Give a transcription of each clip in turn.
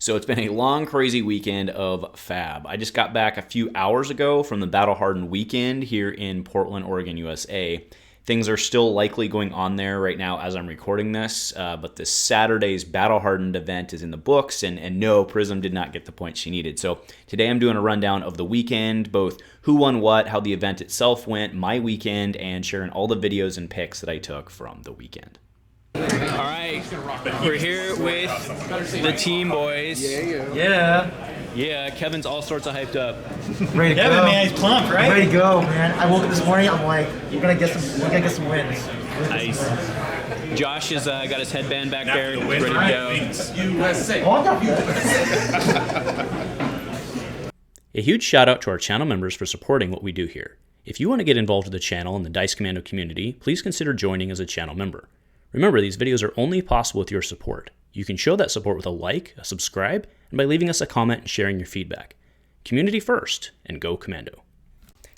So it's been a long, crazy weekend of Fab. I just got back a few hours ago from the Battle Hardened weekend here in Portland, Oregon, USA. Things are still likely going on there right now as I'm recording this, but this Saturday's Battle Hardened event is in the books, and no, Prism did not get the points she needed. So today I'm doing a rundown of the weekend, both who won what, how the event itself went, my weekend, and sharing all the videos and pics that I took from the weekend. All right, we're here with the team boys. Yeah, Kevin's all sorts of hyped up. Ready to Kevin, go. man, he's pumped, right? Ready to go, man. I woke up this morning. I'm like, we're gonna get some wins. Nice. Josh has got his headband back there, ready to go. USA. A huge shout out to our channel members for supporting what we do here. If you want to get involved with the channel and the Dice Commando community, please consider joining as a channel member. Remember, these videos are only possible with your support. You can show that support with a like, a subscribe, and by leaving us a comment and sharing your feedback. Community first, and go Commando.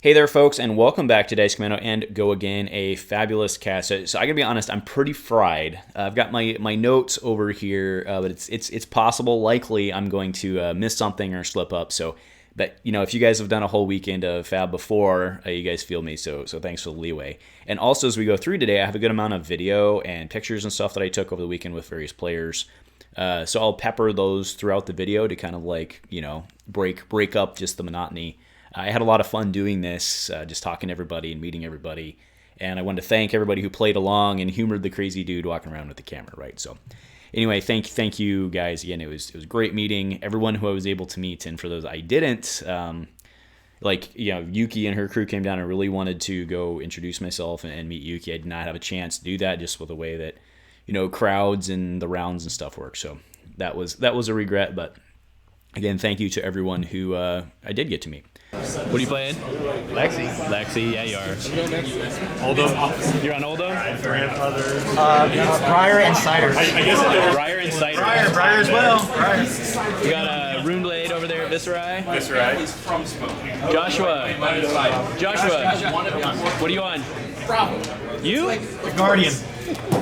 Hey there, folks, and welcome back to Dice Commando and Go Again, a fabulous cast. So I gotta be honest, I'm pretty fried. I've got my notes over here, but it's possible, likely, I'm going to miss something or slip up. But you know, if you guys have done a whole weekend of Fab before, you guys feel me. So thanks for the leeway. And also, as we go through today, I have a good amount of video and pictures and stuff that I took over the weekend with various players. So I'll pepper those throughout the video to kind of like, you know, break up just the monotony. I had a lot of fun doing this, just talking to everybody and meeting everybody. And I wanted to thank everybody who played along and humored the crazy dude walking around with the camera, right? So anyway, thank you guys again. It was a great meeting. Everyone who I was able to meet, and for those I didn't, like, you know, Yuki and her crew came down. I really wanted to go introduce myself and meet Yuki. I did not have a chance to do that just with the way that, you know, crowds and the rounds and stuff work. So that was a regret. But again, thank you to everyone who I did get to meet. What are you playing? Lexi, yeah, you are. Oldhim. You're on Oldhim? Briar and cider. Briar and Cider. Briar as well. We got a Runeblade over there at Viscerai. Joshua, what are you on? Bravo. You? Guardian.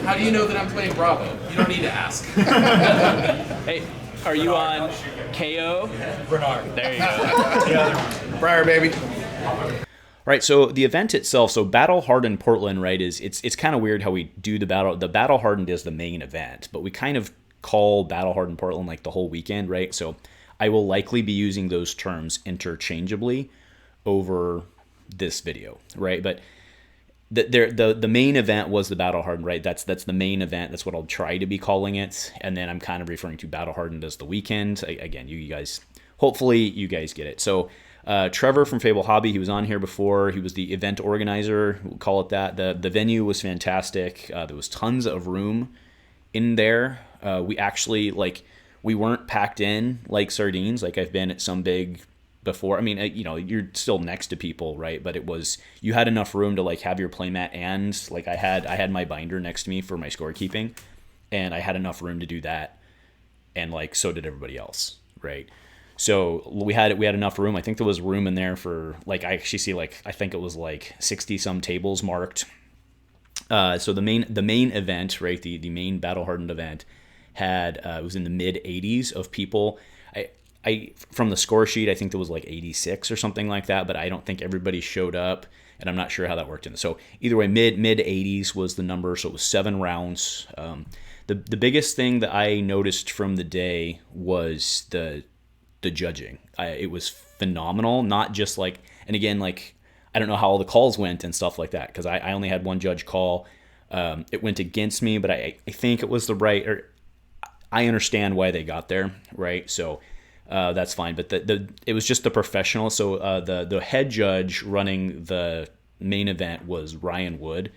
How do you know that I'm playing Bravo? You don't need to ask. Hey, are you on Kayo? Rhinar. There you go. Briar, baby. Right, so the event itself, so Battle Hardened Portland, right, it's kind of weird how we do the battle. The Battle Hardened is the main event, but we kind of call Battle Hardened Portland like the whole weekend, right? So I will likely be using those terms interchangeably over this video, right? But the main event was the Battle Hardened, right? That's the main event. That's what I'll try to be calling it. And then I'm kind of referring to Battle Hardened as the weekend. Again, you guys, hopefully you guys get it. So Trevor from Fable Hobby, he was on here before. He was the event organizer, we'll call it that. The venue was fantastic. There was tons of room in there. We actually, like, we weren't packed in like sardines, like I've been at some big before. I mean, you know, you're still next to people, right? But it was, you had enough room to like have your playmat, and like I had my binder next to me for my scorekeeping, and I had enough room to do that, and like so did everybody else, right? So we had enough room. I think there was room in there for, like, I actually see, like, I think it was like 60 some tables marked. So the main event, right, the main Battle Hardened event had it was in the mid 80s of people. I from the score sheet, I think there was like 86 or something like that, but I don't think everybody showed up, and I'm not sure how that worked in. So either way, mid 80s was the number. So it was 7 rounds. The biggest thing that I noticed from the day was the judging. It was phenomenal. Not just like, and again, like, I don't know how all the calls went and stuff like that, because I only had one judge call. It went against me, but I think it was the right, or I understand why they got there, right? So that's fine. But it was just the professional. So the head judge running the main event was Ryan Wood,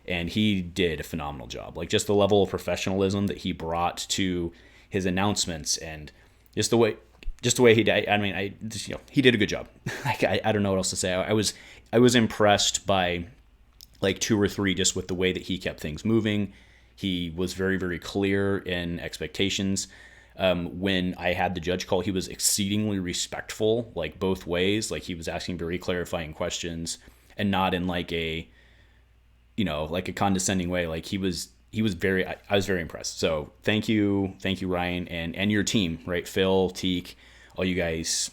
and he did a phenomenal job. Like, just the level of professionalism that he brought to his announcements, and just the way he did. I mean, he did a good job. Like, I don't know what else to say. I was impressed by like 2 or 3 just with the way that he kept things moving. He was very, very clear in expectations. When I had the judge call, he was exceedingly respectful, like both ways. Like, he was asking very clarifying questions, and not in like a, you know, like a condescending way. Like, he was he was I was very impressed. So thank you, Ryan, and your team, right? Phil, Teak, all you guys.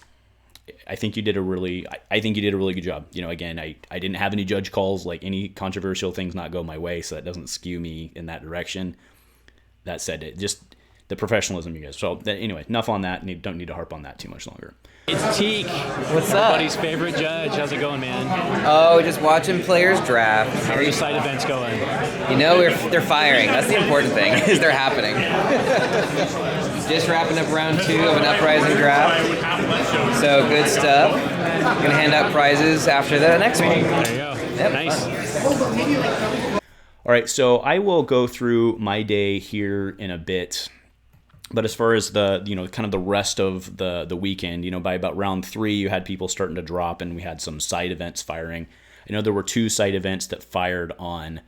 I think you did a really good job. You know, again, I didn't have any judge calls, like any controversial things not go my way, so that doesn't skew me in that direction. That said, it just the professionalism you guys. So anyway, enough on that. Don't need to harp on that too much longer. It's Teak. What's up? Everybody's favorite judge. How's it going, man? Oh, just watching players draft. How are your side events going? You know, they're firing. That's the important thing, is they're happening. Just wrapping up round 2 of an Uprising draft. So good stuff. Gonna hand out prizes after the next one. There you go. Yep. Nice. All right, so I will go through my day here in a bit. But as far as the, kind of the rest of the weekend, by about round 3, you had people starting to drop, and we had some side events firing. I know there were 2 side events that fired on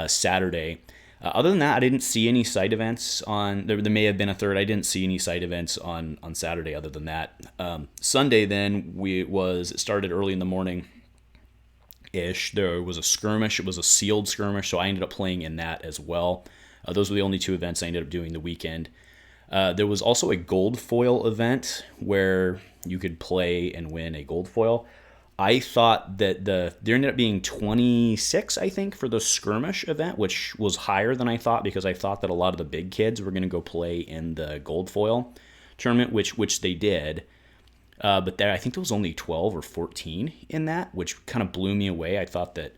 Saturday. Other than that, I didn't see any side events on. There may have been a third. I didn't see any side events on Saturday. Other than that, Sunday then it started early in the morning. Ish. There was a skirmish. It was a sealed skirmish, so I ended up playing in that as well. Those were the only 2 events I ended up doing the weekend. There was also a gold foil event where you could play and win a gold foil. I thought that there ended up being 26, I think, for the skirmish event, which was higher than I thought because I thought that a lot of the big kids were going to go play in the gold foil tournament, which they did. But there, I think there was only 12 or 14 in that, which kind of blew me away. I thought that,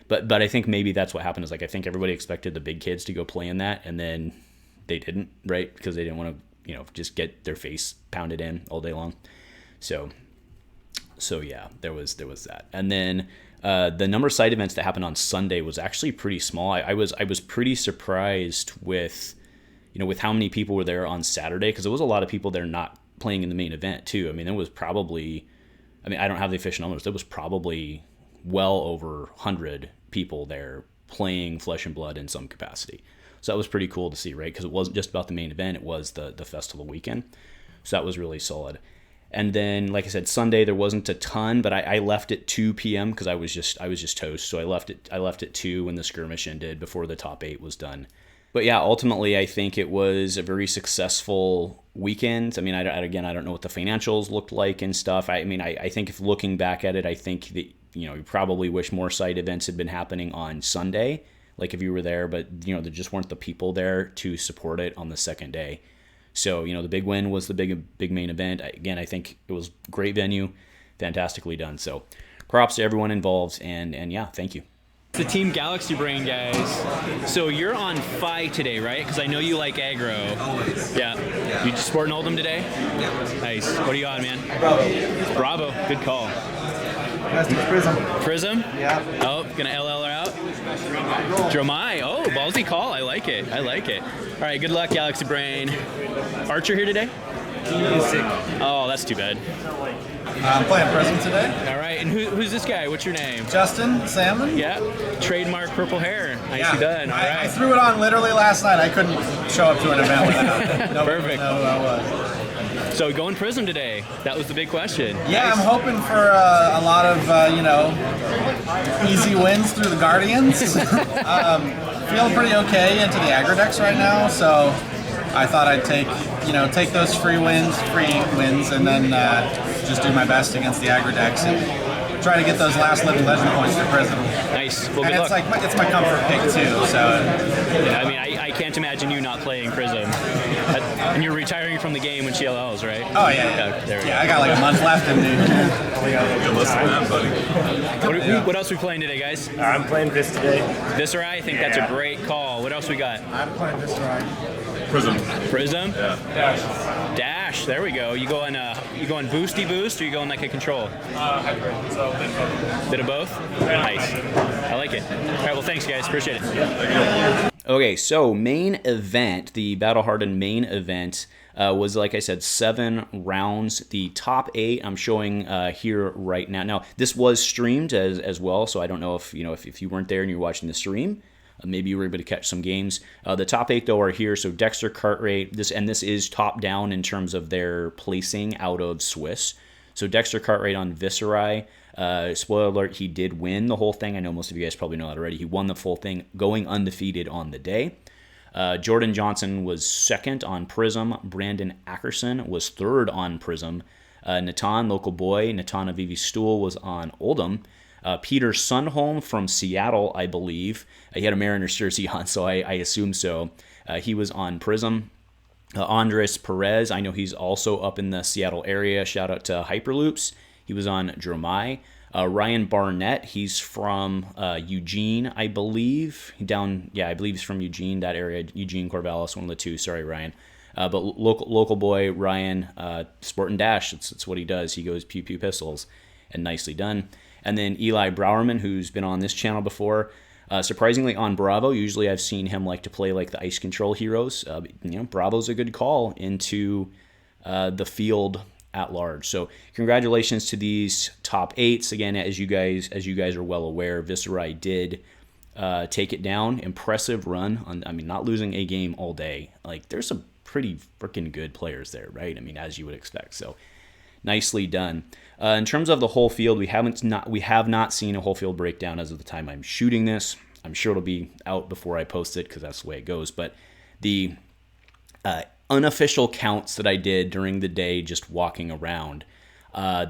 but I think maybe that's what happened. Is like I think everybody expected the big kids to go play in that, and then they didn't, right? Because they didn't want to, just get their face pounded in all day long. So yeah, there was that. And then the number of side events that happened on Sunday was actually pretty small. I was pretty surprised with, with how many people were there on Saturday, because there was a lot of people there not playing in the main event too. I mean, it was probably, I don't have the official numbers. There was probably well over 100 people there playing Flesh and Blood in some capacity. So that was pretty cool to see, right? Because it wasn't just about the main event; it was the festival weekend. So that was really solid. And then, like I said, Sunday there wasn't a ton, but I left at 2 p.m. because I was just toast. So I left at 2 when the skirmish ended before the top 8 was done. But yeah, ultimately I think it was a very successful weekend. I mean, I don't know what the financials looked like and stuff. I think if looking back at it, I think that you probably wish more side events had been happening on Sunday, like if you were there, but there just weren't the people there to support it on the second day. So, the big win was the big main event. Again, I think it was a great venue, fantastically done. So props to everyone involved, and yeah, thank you. It's the Team Galaxy Brain guys. So you're on Fi today, right? Because I know you like aggro. Always. Yeah. You sporting Oldhim today? Yeah. Nice. What are you on, man? Bravo. Good call. Prism. Prism? Yeah. Oh, gonna LL her out? Dromai. Oh, ballsy call. I like it. All right, good luck, Galaxy Brain. Archer here today? Oh, that's too bad. I'm playing Prism today. All right, and who's this guy? What's your name? Justin Salmon. Yeah, trademark purple hair. Nicely done. All right. I threw it on literally last night. I couldn't show up to an event without it. Perfect. No, who I was. So going Prism today. That was the big question. Yeah, Nice. I'm hoping for a lot of easy wins through the Guardians. Feeling pretty okay into the aggro decks right now, so I thought I'd take those free wins, and then just do my best against the aggro decks and try to get those last living legend points for Prism. Nice. Well, And good it's luck. it's my comfort pick too. So I can't imagine you not playing Prism. And you're retiring from the game when she LLs, right? Oh yeah. There we go. I got like a month left in What else are we playing today, guys? I'm playing Vis today. Viscerai, I think that's a great call. What else we got? I'm playing this right. Prism? Yeah. Dash. There we go. You going boosty boost, or you going like a control? Hybrid. So Bit of both? Nice. I like it. All right, well, thanks, guys. Appreciate it. Okay, so main event, the Battle Hardened main event was, like I said, 7 rounds. The top 8 I'm showing here right now. Now, this was streamed as well, so I don't know if if you weren't there and you're watching the stream, maybe you were able to catch some games. The top 8 though are here. So Dexter, Cartwright, this is top down in terms of their placing out of Swiss. So Dexter Cartwright on Viscerai, Spoiler alert, he did win the whole thing. I know most of you guys probably know that already. He won the full thing, going undefeated on the day. Jordan Johnson was second on Prism. Brandon Ackerson was third on Prism. Natan, local boy, Natan Avivi Stool was on Oldhim. Peter Sunholm from Seattle, I believe. He had a Mariners jersey on, so I assume so. He was on Prism. Andres Perez, I know he's also up in the Seattle area. Shout out to Hyperloops. He was on Dromai. Ryan Barnett, he's from Eugene, I believe. I believe he's from Eugene, that area. Eugene, Corvallis, one of the two. Sorry, Ryan. But local boy, Ryan, Sport and Dash. It's what he does. He goes pew pew pistols, and nicely done. And then Eli Browerman, who's been on this channel before. Surprisingly on Bravo. Usually I've seen him like to play like the ice control heroes. Bravo's a good call into the field at large. So congratulations to these top 8s. Again, as you guys are well aware, Viserai did take it down. Impressive run. Not losing a game all day. Like, there's some pretty freaking good players there, right? As you would expect. So nicely done. In terms of the whole field, we have not seen a whole field breakdown as of the time I'm shooting this. I'm sure it'll be out before I post it because that's the way it goes. But the unofficial counts that I did during the day, just walking around,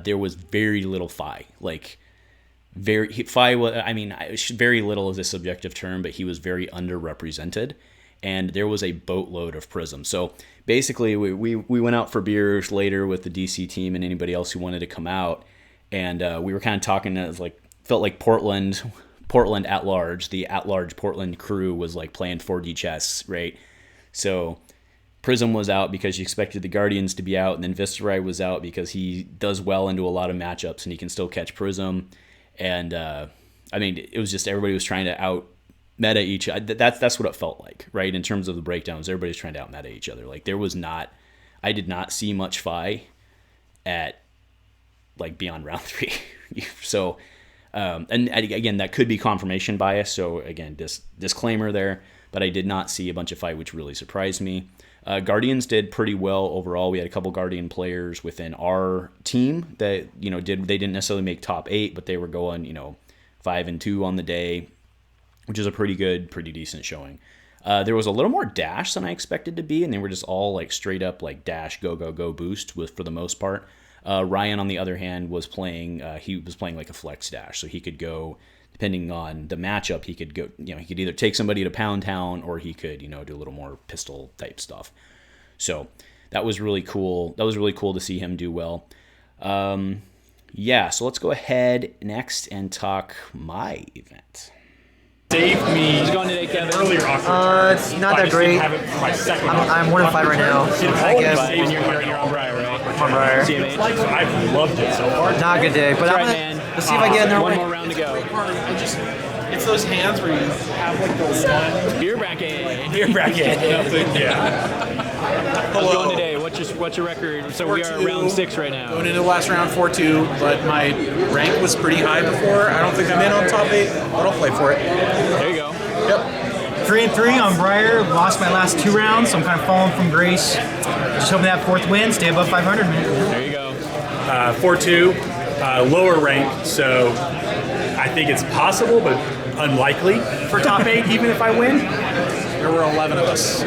there was very little Fi. Very little is a subjective term, but he was very underrepresented. And there was a boatload of Prism. So basically, we went out for beers later with the DC team and anybody else who wanted to come out, and we were kind of talking. Felt like Portland at large, the at large Portland crew was like playing 4D chess, right? So Prism was out because you expected the Guardians to be out, and then Viserai was out because he does well into a lot of matchups and he can still catch Prism. And it was just everybody was trying to out meta each. That's what it felt like, right? In terms of the breakdowns, everybody's trying to out meta each other. Like, I did not see much Fi at like beyond round 3. So, and again, that could be confirmation bias. So again, disclaimer there, but I did not see a bunch of Fi, which really surprised me. Guardians did pretty well overall. We had a couple Guardian players within our team that they didn't necessarily make top 8, but they were going 5-2 on the day, which is a pretty decent showing. There was a little more dash than I expected to be, and they were just all like straight up like dash, go, go, go boost for the most part. Ryan, on the other hand, was playing like a flex dash, so he could go, depending on the matchup, he could go, he could either take somebody to Pound Town or he could, do a little more pistol type stuff. So that was really cool. That was really cool to see him do well. So let's go ahead next and talk my event. Saved me. Who's going today, Kevin? Earlier It's not that great. I'm 1-5 right now. I guess. And you're on Briar, right? On Briar. CMH. I've loved it so far. Not a good day, but All I'm right, gonna, man. let's see if I get in there. One more round to go. It's those hands where you have like the one Beer bracket. Beer bracket. Yeah. How's it going today? What's your record? So we are at round 6 right now. Going into the last round 4-2, but my rank was pretty high before. I don't think I'm in on top 8, but I'll play for it. There you go. Yep. 3-3 on Briar. Lost my last 2 rounds, so I'm kind of falling from grace. Just hoping that 4th win, stay above 500, man. There you go. 4-2, lower rank, so I think it's possible, but unlikely for top 8, even if I win. There were 11 of us.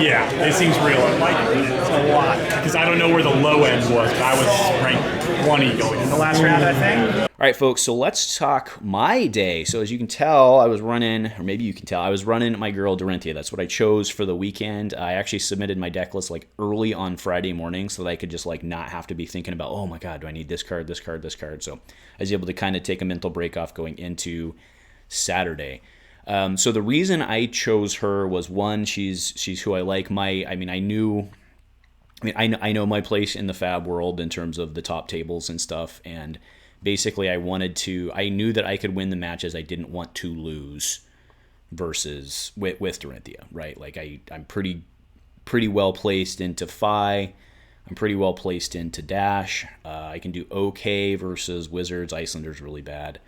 Yeah, it seems real unlikely. It's a lot. Because I don't know where the low end was, but I was ranked 20 going in the last round, I think. All right, folks, so let's talk my day. So as you can tell, I was running my girl Dorinthea. That's what I chose for the weekend. I actually submitted my deck list like early on Friday morning so that I could just like not have to be thinking about, oh my God, do I need this card, this card, this card? So I was able to kind of take a mental break off going into Saturday. So the reason I chose her was, one, she's who I like. I know my place in the Fab world in terms of the top tables and stuff, and basically I knew that I could win the matches I didn't want to lose versus with Dorinthea, right? Like I'm pretty well placed into Fi. I'm pretty well placed into Dash. I can do okay versus Wizards. Icelander's really bad.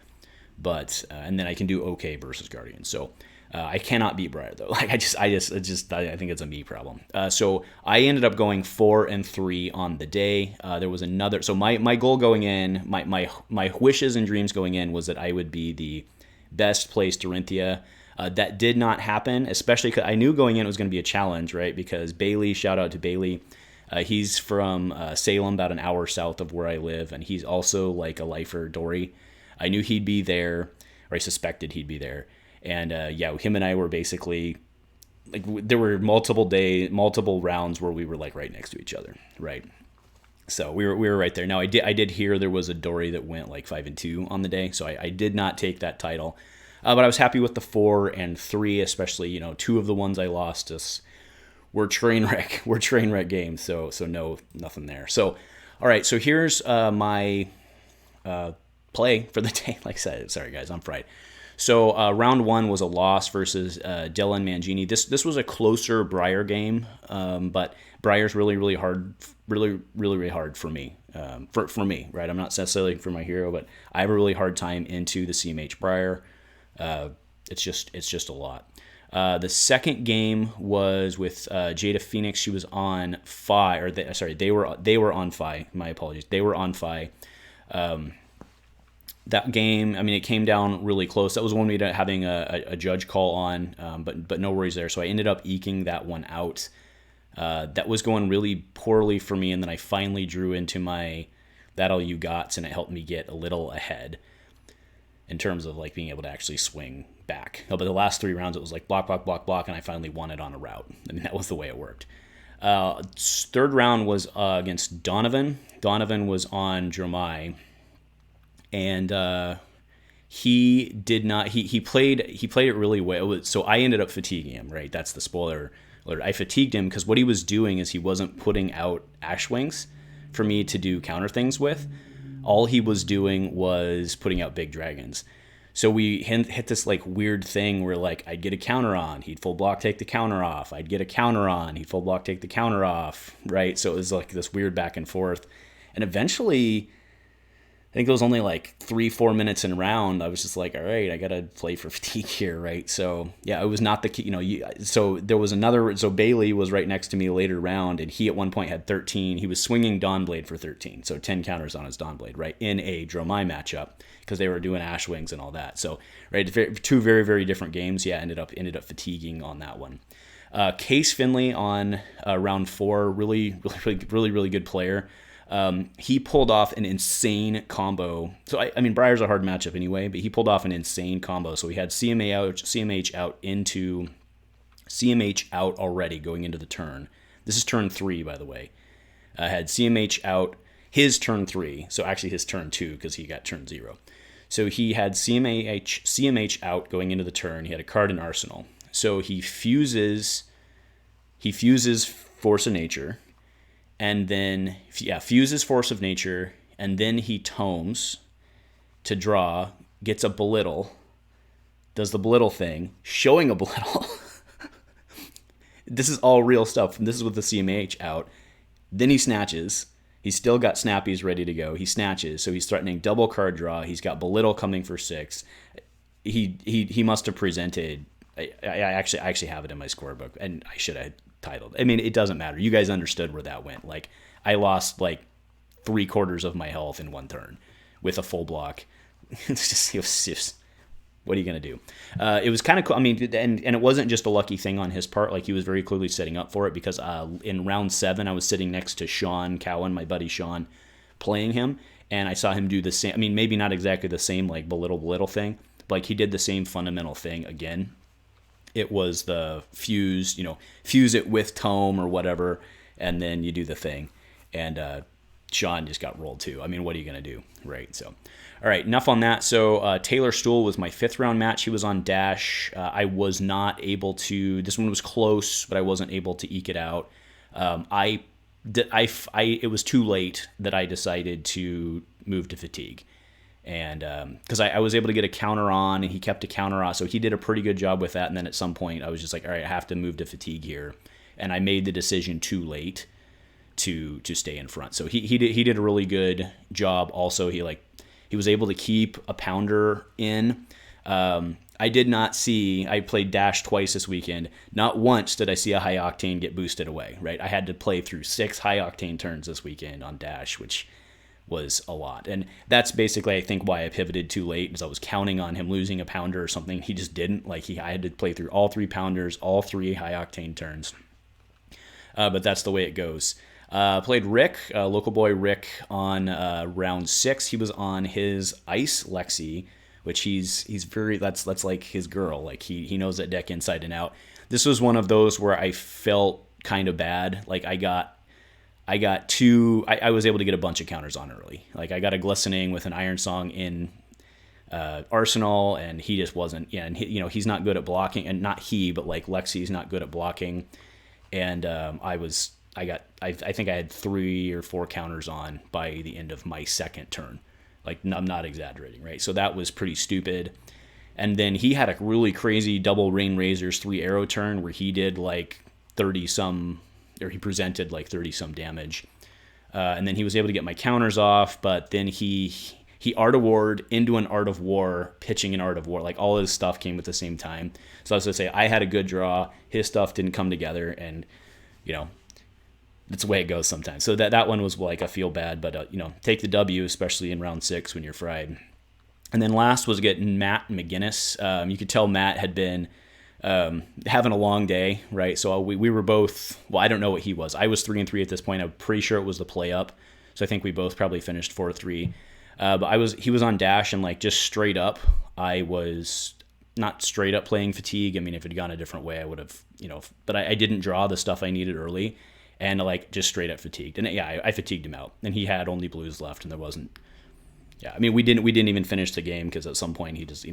But and then I can do okay versus Guardian. So I cannot beat Briar though. Like I think it's a me problem. So I ended up going 4-3 on the day. There was another. So my goal going in, my wishes and dreams going in was that I would be the best placed Dorinthea. That did not happen, especially because I knew going in it was going to be a challenge, right? Because Bailey, shout out to Bailey. He's from Salem, about an hour south of where I live, and he's also like a lifer Dory. I knew he'd be there, or I suspected he'd be there. And him and I were basically like, there were multiple rounds where we were like right next to each other, right? So we were right there. Now I did hear there was a Dory that went like 5-2 on the day, so I did not take that title, but I was happy with the 4-3, especially two of the ones I lost were train wreck games. So no, nothing there. So all right, so here's my play for the day. Like I said, sorry guys, I'm fried. So round 1 was a loss versus Dylan Mangini. This was a closer Briar game, but Briar's really hard, really hard for me. For me, right? I'm not necessarily for my hero, but I have a really hard time into the CMH Briar. It's just a lot. The second game was with Jada Phoenix. She was on Fi, or they were on Fi. My apologies. They were on Fi. That game, I mean, it came down really close. That was one we ended up having a judge call on, but no worries there. So I ended up eking that one out. That was going really poorly for me, and then I finally drew into my That All You Gots, and it helped me get a little ahead in terms of like being able to actually swing back. But the last 3 rounds, it was like block, and I finally won it on a route. I mean, that was the way it worked. Third round was against Donovan. Donovan was on Dromai. And he did not. He played it really well. So I ended up fatiguing him. Right, that's the spoiler alert. I fatigued him because what he was doing is he wasn't putting out Ashwings for me to do counter things with. All he was doing was putting out big dragons. So we hit this like weird thing where like I'd get a counter on, he'd full block take the counter off. I'd get a counter on, he'd full block take the counter off. Right, so it was like this weird back and forth, and eventually. I think it was only like 3-4 minutes in round. I was just like, all right, I got to play for fatigue here, right? So, yeah, it was not the, so there was another, so Bailey was right next to me later round, and he at one point had 13. He was swinging Dawnblade for 13, so 10 counters on his Dawnblade, right, in a Dromai matchup, because they were doing Ashwings and all that. So, right, 2 very, very different games. Yeah, ended up fatiguing on that one. Case Finley on round 4, really good player. He pulled off an insane combo. So I mean, Briar's a hard matchup anyway, but he pulled off an insane combo. So he had CMH out into CMH out already going into the turn. This is turn 3, by the way. Had CMH out his turn 3. So actually his turn 2 because he got turn 0. So he had CMH out going into the turn. He had a card in Arsenal. So he fuses Force of Nature. And then, fuses Force of Nature, and then he tomes to draw, gets a belittle, does the belittle thing, showing a belittle. This is all real stuff. This is with the CMH out. Then he snatches. He's still got snappies ready to go. He snatches, so he's threatening double card draw. He's got belittle coming for 6. He must have presented. I actually have it in my scorebook, and I should have titled. I mean, it doesn't matter. You guys understood where that went. Like, I lost like 3/4 of my health in one turn with a full block. It was just what are you gonna do? It was kind of cool. I mean, and it wasn't just a lucky thing on his part. Like, he was very clearly setting up for it, because in round 7, I was sitting next to Sean Cowan, my buddy Sean, playing him, and I saw him do the same. I mean, maybe not exactly the same like belittle thing, but like he did the same fundamental thing again. It was the fuse it with tome or whatever, and then you do the thing. And Sean just got rolled too. I mean, what are you going to do, right? So, all right, enough on that. So Taylor Stool was my 5th round match. He was on Dash. I was not able to. This one was close, but I wasn't able to eke it out. It was too late that I decided to move to fatigue. And because I was able to get a counter on, and he kept a counter on, so he did a pretty good job with that. And then at some point, I was just like, all right, I have to move to fatigue here, and I made the decision too late to stay in front. So he did a really good job. Also, he was able to keep a pounder in. I did not see, I played Dash twice this weekend. Not once did I see a high octane get boosted away, right? I had to play through 6 high octane turns this weekend on Dash, which was a lot. And that's basically, I think, why I pivoted too late, because I was counting on him losing a pounder or something. He just didn't. Like, I had to play through all 3 pounders, all 3 high octane turns. But that's the way it goes. Played Rick, local boy Rick, on round 6. He was on his Ice Lexi, which he's very, that's like his girl. Like, he knows that deck inside and out. This was one of those where I felt kind of bad. Like, I was able to get a bunch of counters on early. Like, I got a Glistening with an Iron Song in Arsenal, and he just wasn't. Yeah, and he's not good at blocking, and not he, but like Lexi's not good at blocking. And I think I had 3 or 4 counters on by the end of my second turn. Like, I'm not exaggerating, right? So that was pretty stupid. And then he had a really crazy double Rain Razors 3 arrow turn where he did like 30 some. Or he presented like 30 some damage. And then he was able to get my counters off, but then he Art of War into an Art of War, pitching an Art of War. Like, all his stuff came at the same time. So I was going to say, I had a good draw. His stuff didn't come together, and, that's the way it goes sometimes. So that one was like a feel bad, but, take the W, especially in round 6 when you're fried. And then last was getting Matt McGinnis. You could tell Matt had been having a long day, right? So we were both, well, I don't know what he was. I was 3-3 at this point. I'm pretty sure it was the play up. So I think we both probably finished 4-3. But he was on Dash, and like, just straight up, I was not straight up playing fatigue. I mean, if it had gone a different way, I would have, but I didn't draw the stuff I needed early, and like, just straight up fatigued. And yeah, I fatigued him out, and he had only blues left, and there wasn't. Yeah, I mean, we didn't even finish the game, because at some point he just,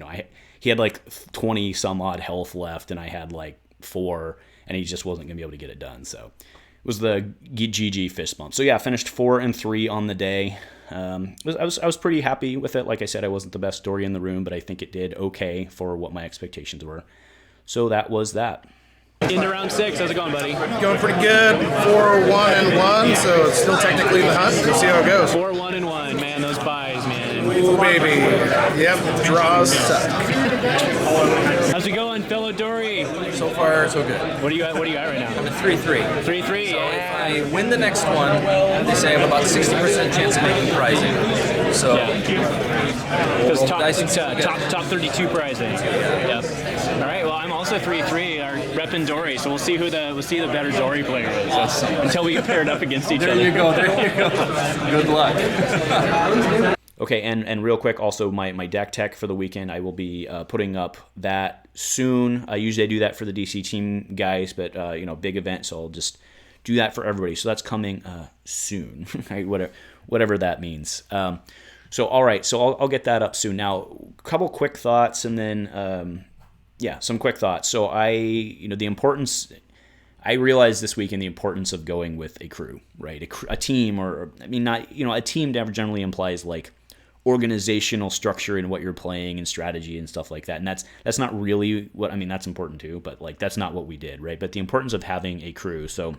he had like 20 some odd health left, and I had like 4, and he just wasn't gonna be able to get it done. So it was the GG fist bump. So yeah, I finished 4-3 on the day. I was pretty happy with it. Like I said, I wasn't the best story in the room, but I think it did okay for what my expectations were. So that was that. Into round 6, how's it going, buddy? Going pretty good. 4-1-1, so it's still technically the hunt. We'll see how it goes. 4-1-1, man. Those buys, man. Ooh, baby. Yep, draws suck. How's it going, fellow Dory? So far, so good. What are you at right now? I'm at 3-3. 3-3. So if I win the next one, they say I have about 60% chance of making Uprising. So, because top 32 Uprising. Yep. All right. Well, I'm also 3-3. Our reppin' Dory, so we'll see the better Dory player is. Awesome. Until we get paired up against each other. There you go. Good luck. Okay, and real quick, also my deck tech for the weekend, I will be putting up that soon. Usually I do that for the DC team guys, but big event, so I'll just do that for everybody. So that's coming soon, right? Whatever that means. So all right, so I'll get that up soon. Now, a couple quick thoughts, and then some quick thoughts. So the importance. I realized this weekend the importance of going with a crew, right? A team, a team never generally implies like organizational structure in what you're playing and strategy and stuff like that. And that's not really that's important too, but like, that's not what we did, right? But the importance of having a crew. So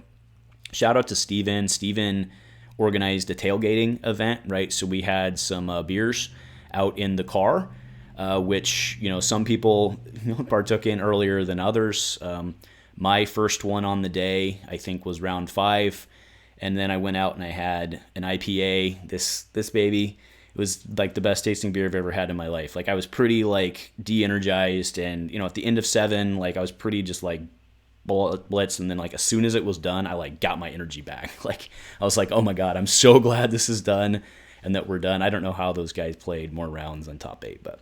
shout out to Steven. Steven organized a tailgating event, right? So we had some beers out in the car, which, some people partook in earlier than others. My first one on the day, I think, was round 5. And then I went out and I had an IPA, this baby. It was like the best tasting beer I've ever had in my life. Like, I was pretty like de-energized, and at the end of 7, like, I was pretty just like Blitz, and then like as soon as it was done, I like got my energy back. Like, I was like, oh my god, I'm so glad this is done and that we're done. I don't know how those guys played more rounds on top 8, but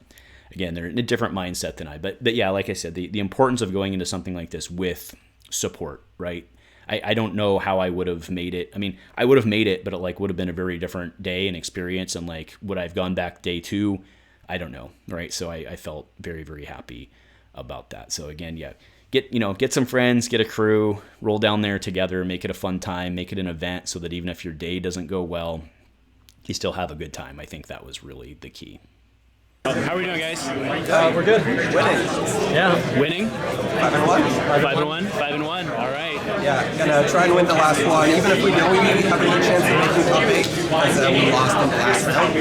again, they're in a different mindset than I. But yeah, like I said, the importance of going into something like this with support, right? I don't know how I would have made it. I mean, I would have made it, but it like would have been a very different day and experience. And like, would I have gone back day 2? I don't know, right? So I felt very, very happy about that. So again, yeah, get some friends, get a crew, roll down there together, make it a fun time, make it an event, so that even if your day doesn't go well, you still have a good time. I think that was really the key. How are we doing, guys? We're good. Winning. Yeah. Winning? 5-1. 5-1. 5-1. All right. Yeah, gonna try and win the last one. Even if we don't have any chance of making top 8, as we lost in the last round.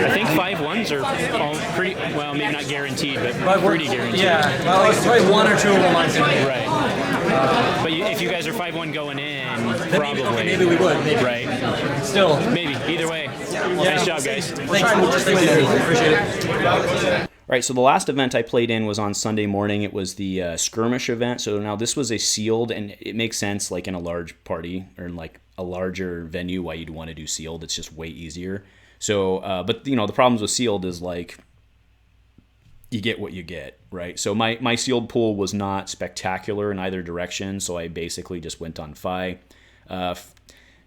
I think 5-1s are all pretty, well, maybe not guaranteed, but pretty guaranteed. Yeah, well, like probably one or two of them aren't going to be. Right. But if you guys are 5-1 going in, probably. Maybe we would. Maybe. Right. Still. Maybe. Either way. Nice job, guys. Thanks. Appreciate it. All right, so the last event I played in was on Sunday morning. It was the skirmish event. So now this was a sealed, and it makes sense like in a large party or in like a larger venue why you'd want to do sealed. It's just way easier. So, but you know, the problems with sealed is like you get what you get, right? So my sealed pool was not spectacular in either direction. So I basically just went on Fi. I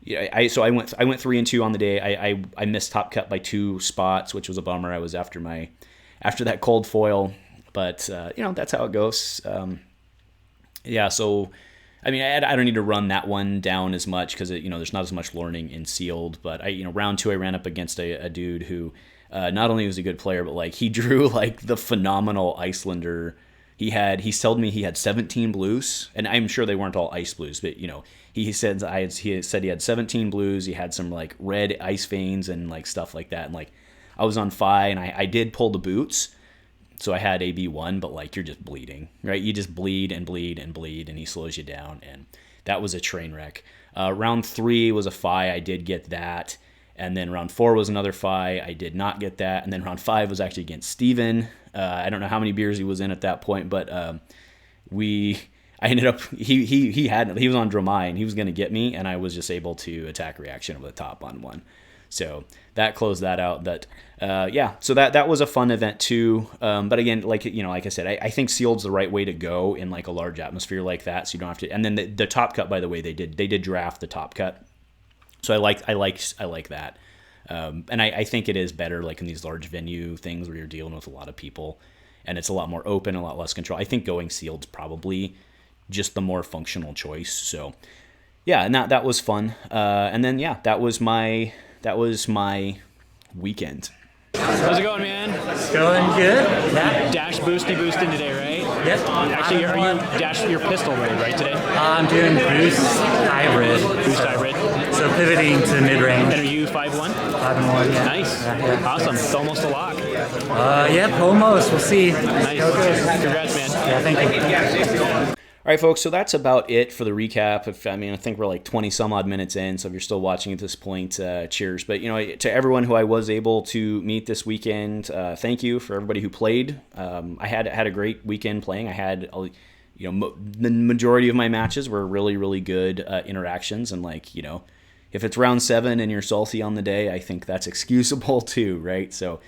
went 3-2 on the day. I missed top cut by 2 spots, which was a bummer. I was after that cold foil, but you know, that's how it goes. Yeah, so I mean, I don't need to run that one down as much because you know there's not as much learning in sealed. But round 2 I ran up against a dude who not only was a good player, but like he drew like the phenomenal Icelander. He told me he had 17 blues, and I'm sure they weren't all ice blues, but you know he said he had 17 blues. He had some like red ice veins and like stuff like that, and like. I was on Fi, and I did pull the boots, so I had AB1, but like you're just bleeding, right? You just bleed and bleed and bleed, and he slows you down, and that was a train wreck. Round 3 was a Fi, I did get that, and then round 4 was another Fi, I did not get that, and then round 5 was actually against Steven. I don't know how many beers he was in at that point, but I ended up he was on Dromai, and he was going to get me, and I was just able to attack reaction over the top on one. So that closed that out. But yeah, so that was a fun event too. But again, like I said, I think sealed's the right way to go in like a large atmosphere like that, so you don't have to. And then the top cut, by the way, they did draft the top cut, so I like that. And I think it is better like in these large venue things where you're dealing with a lot of people, and it's a lot more open, a lot less control. I think going sealed's probably just the more functional choice. So yeah, and that was fun. And then yeah, that was my weekend. How's it going, man? It's going good. Yeah. Dash boosting today, right? Yep. Actually, you're pistol mode, right, today? I'm doing boost hybrid. So pivoting to mid range. And are you 5-1? 5-1, yeah. Nice. Yeah. Awesome. It's almost a lock. Yep, almost. We'll see. Nice. Congrats, man. Yeah, thank you. All right, folks, so that's about it for the recap. I think we're like 20 some odd minutes in, so if you're still watching at this point, cheers. But, to everyone who I was able to meet this weekend, thank you for everybody who played. I had a great weekend playing. I had, the majority of my matches were really, really good interactions. And, if it's round 7 and you're salty on the day, I think that's excusable too, right? So,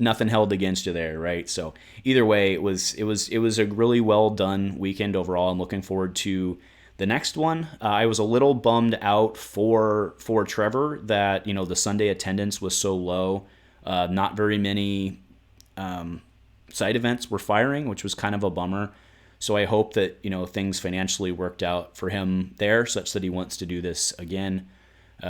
nothing held against you there, right? So either way, it was a really well done weekend overall. I'm looking forward to the next one. I was a little bummed out for Trevor that the Sunday attendance was so low. Not very many side events were firing, which was kind of a bummer. So I hope that things financially worked out for him there, such that he wants to do this again.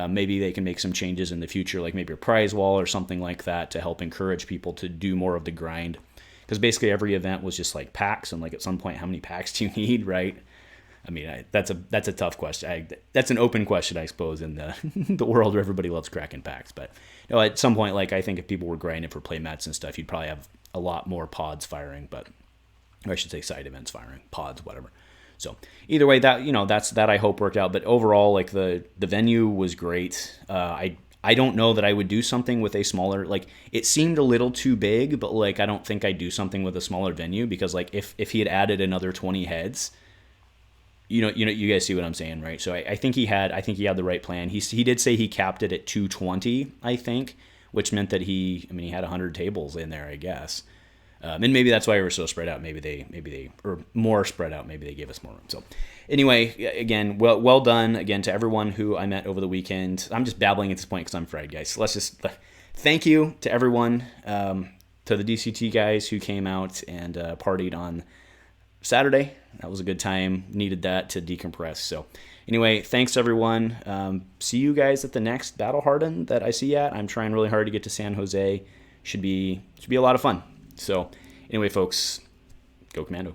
Maybe they can make some changes in the future, like maybe a prize wall or something like that to help encourage people to do more of the grind. Because basically every event was just like packs, and like at some point, how many packs do you need, right? I mean, that's a tough question. That's an open question, I suppose, in the world where everybody loves cracking packs. But at some point, I think if people were grinding for playmats and stuff, you'd probably have a lot more pods firing, or I should say side events firing, pods, whatever. So either way, that I hope worked out. But overall, the venue was great. I don't know that I would do something with a smaller, it seemed a little too big, but I don't think I'd do something with a smaller venue because if he had added another 20 heads, you guys see what I'm saying, right? So I think he had the right plan. He did say he capped it at 220, I think, which meant that he had 100 tables in there, I guess. And maybe that's why we were so spread out. Maybe they or more spread out. Maybe they gave us more room. So anyway, again, well done again to everyone who I met over the weekend. I'm just babbling at this point because I'm fried, guys. So let's just thank you to everyone, to the DCT guys who came out and partied on Saturday. That was a good time. Needed that to decompress. So anyway, thanks everyone. See you guys at the next Battle Hardened that I see at. I'm trying really hard to get to San Jose. Should be a lot of fun. So anyway, folks, go Commando.